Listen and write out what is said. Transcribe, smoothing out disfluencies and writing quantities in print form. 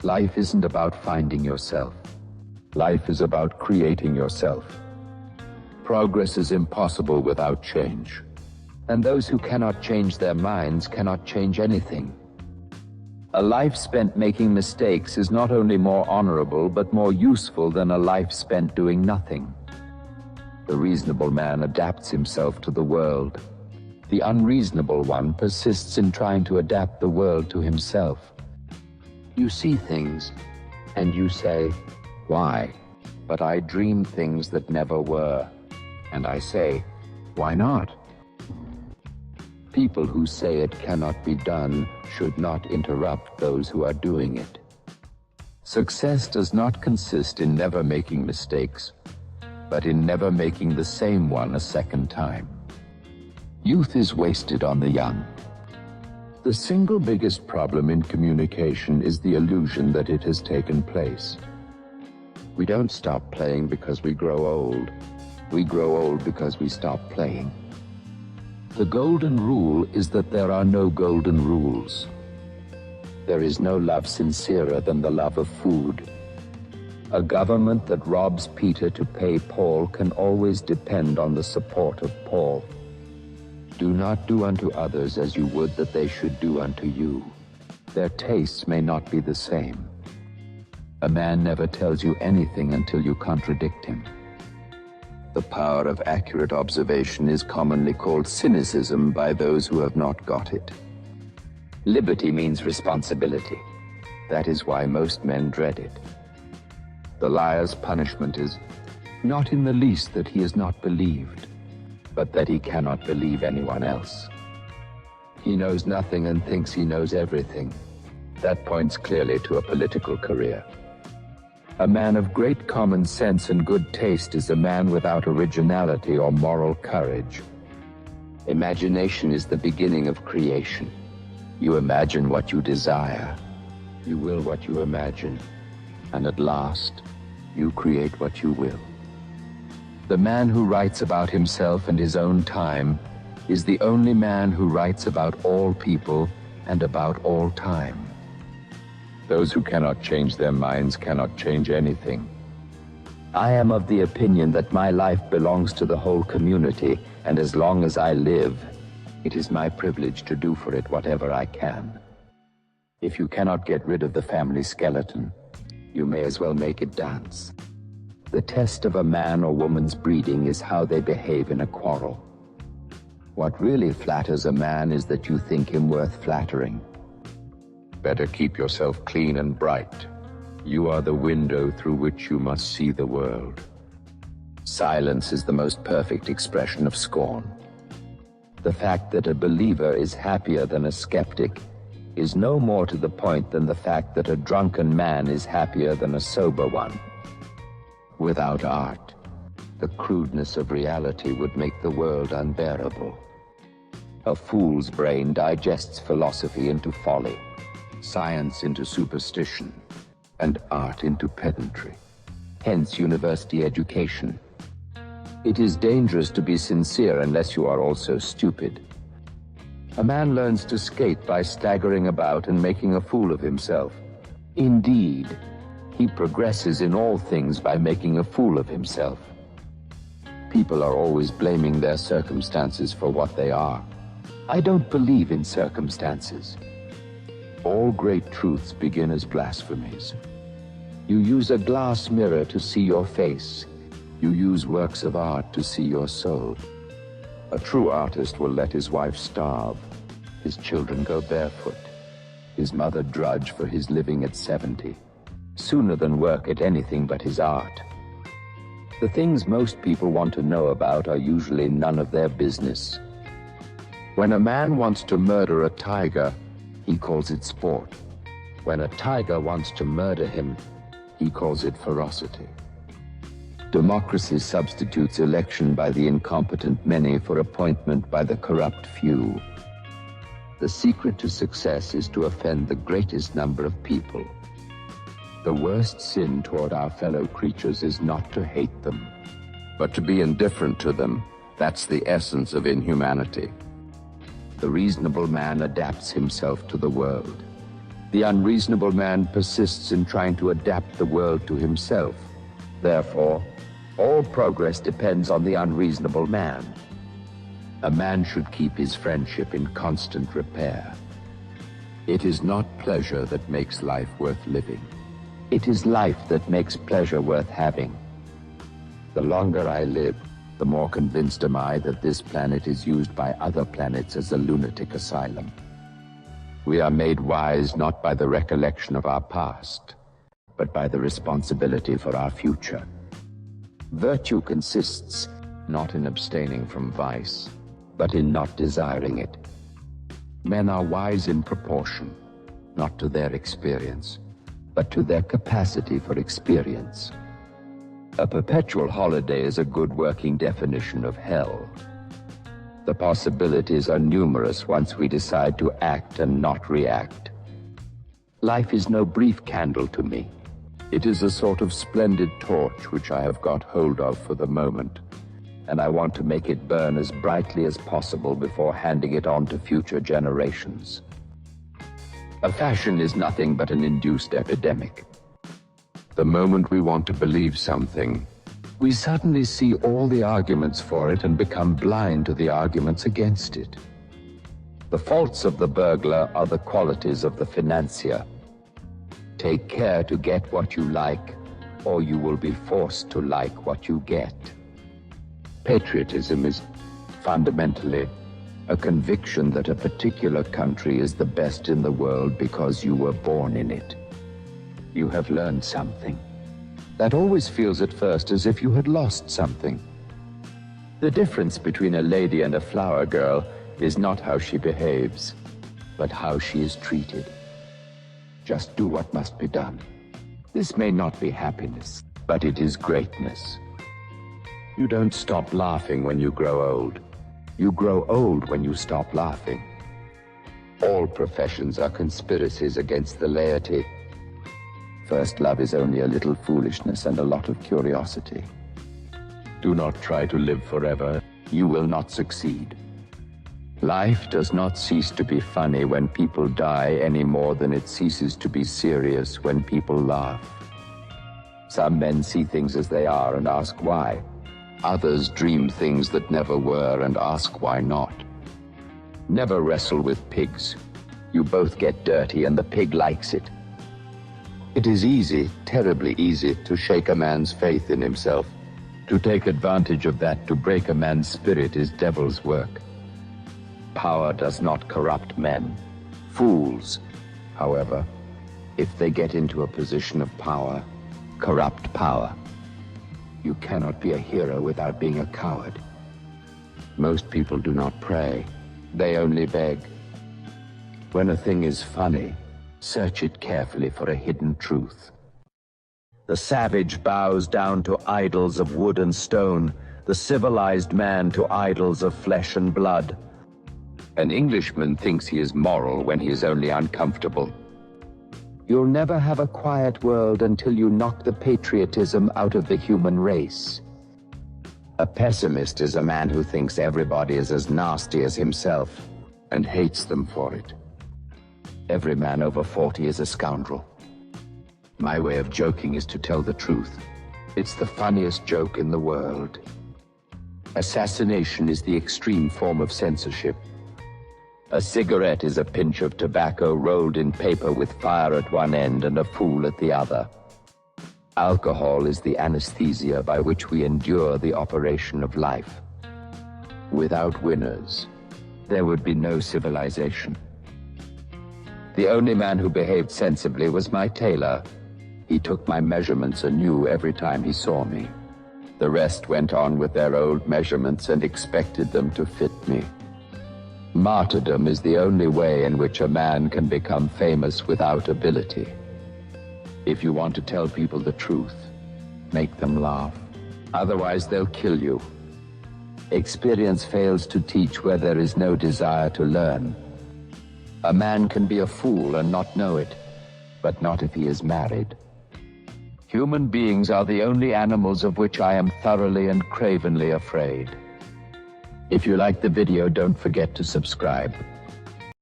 Life isn't about finding yourself. Life is about creating yourself. Progress is impossible without change. And those who cannot change their minds cannot change anything. A life spent making mistakes is not only more honorable but more useful than a life spent doing nothing. The reasonable man adapts himself to the world. The unreasonable one persists in trying to adapt the world to himself. You see things, and you say, "Why? But I dream things that never were." And I say, "Why not?" People who say it cannot be done should not interrupt those who are doing it. Success does not consist in never making mistakes, but in never making the same one a second time. Youth is wasted on the young. The single biggest problem in communication is the illusion that it has taken place. We don't stop playing because we grow old. We grow old because we stop playing. The golden rule is that there are no golden rules. There is no love sincerer than the love of food. A government that robs Peter to pay Paul can always depend on the support of Paul. Do not do unto others as you would that they should do unto you. Their tastes may not be the same. A man never tells you anything until you contradict him. The power of accurate observation is commonly called cynicism by those who have not got it. Liberty means responsibility. That is why most men dread it. The liar's punishment is not in the least that he is not believed, but that he cannot believe anyone else. He knows nothing and thinks he knows everything. That points clearly to a political career. A man of great common sense and good taste is a man without originality or moral courage. Imagination is the beginning of creation. You imagine what you desire. You will what you imagine. And at last, you create what you will. The man who writes about himself and his own time is the only man who writes about all people and about all time. Those who cannot change their minds cannot change anything. I am of the opinion that my life belongs to the whole community, and as long as I live, it is my privilege to do for it whatever I can. If you cannot get rid of the family skeleton, you may as well make it dance. The test of a man or woman's breeding is how they behave in a quarrel. What really flatters a man is that you think him worth flattering. Better keep yourself clean and bright. You are the window through which you must see the world. Silence is the most perfect expression of scorn. The fact that a believer is happier than a skeptic is no more to the point than the fact that a drunken man is happier than a sober one. Without art, the crudeness of reality would make the world unbearable. A fool's brain digests philosophy into folly, science into superstition, and art into pedantry. Hence university education. It is dangerous to be sincere unless you are also stupid. A man learns to skate by staggering about and making a fool of himself. Indeed, he progresses in all things by making a fool of himself. People are always blaming their circumstances for what they are. I don't believe in circumstances. All great truths begin as blasphemies. You use a glass mirror to see your face. You use works of art to see your soul. A true artist will let his wife starve, his children go barefoot, his mother drudge for his living at 70, sooner than work at anything but his art. The things most people want to know about are usually none of their business. When a man wants to murder a tiger, he calls it sport. When a tiger wants to murder him, he calls it ferocity. Democracy substitutes election by the incompetent many for appointment by the corrupt few. The secret to success is to offend the greatest number of people. The worst sin toward our fellow creatures is not to hate them, but to be indifferent to them. That's the essence of inhumanity. The reasonable man adapts himself to the world. The unreasonable man persists in trying to adapt the world to himself. Therefore, all progress depends on the unreasonable man. A man should keep his friendship in constant repair. It is not pleasure that makes life worth living. It is life that makes pleasure worth having. The longer I live, the more convinced am I that this planet is used by other planets as a lunatic asylum. We are made wise not by the recollection of our past, but by the responsibility for our future. Virtue consists not in abstaining from vice, but in not desiring it. Men are wise in proportion, not to their experience, but to their capacity for experience. A perpetual holiday is a good working definition of hell. The possibilities are numerous once we decide to act and not react. Life is no brief candle to me. It is a sort of splendid torch which I have got hold of for the moment, and I want to make it burn as brightly as possible before handing it on to future generations. A fashion is nothing but an induced epidemic. The moment we want to believe something, we suddenly see all the arguments for it and become blind to the arguments against it. The faults of the burglar are the qualities of the financier. Take care to get what you like, or you will be forced to like what you get. Patriotism is fundamentally a conviction that a particular country is the best in the world because you were born in it. You have learned something. That always feels at first as if you had lost something. The difference between a lady and a flower girl is not how she behaves, but how she is treated. Just do what must be done. This may not be happiness, but it is greatness. You don't stop laughing when you grow old. You grow old when you stop laughing. All professions are conspiracies against the laity. First love is only a little foolishness and a lot of curiosity. Do not try to live forever. You will not succeed. Life does not cease to be funny when people die any more than it ceases to be serious when people laugh. Some men see things as they are and ask why. Others dream things that never were and ask why not. Never wrestle with pigs. You both get dirty and the pig likes it. It is easy, terribly easy, to shake a man's faith in himself. To take advantage of that to break a man's spirit is devil's work. Power does not corrupt men. Fools, however, if they get into a position of power, corrupt power. You cannot be a hero without being a coward. Most people do not pray. They only beg. When a thing is funny, search it carefully for a hidden truth. The savage bows down to idols of wood and stone, the civilized man to idols of flesh and blood. An Englishman thinks he is moral when he is only uncomfortable. You'll never have a quiet world until you knock the patriotism out of the human race. A pessimist is a man who thinks everybody is as nasty as himself and hates them for it. Every man over 40 is a scoundrel. My way of joking is to tell the truth. It's the funniest joke in the world. Assassination is the extreme form of censorship. A cigarette is a pinch of tobacco rolled in paper with fire at one end and a fool at the other. Alcohol is the anesthesia by which we endure the operation of life. Without winners, there would be no civilization. The only man who behaved sensibly was my tailor. He took my measurements anew every time he saw me. The rest went on with their old measurements and expected them to fit me. Martyrdom is the only way in which a man can become famous without ability. If you want to tell people the truth, make them laugh. Otherwise, they'll kill you. Experience fails to teach where there is no desire to learn. A man can be a fool and not know it, but not if he is married. Human beings are the only animals of which I am thoroughly and cravenly afraid. If you like the video, don't forget to subscribe.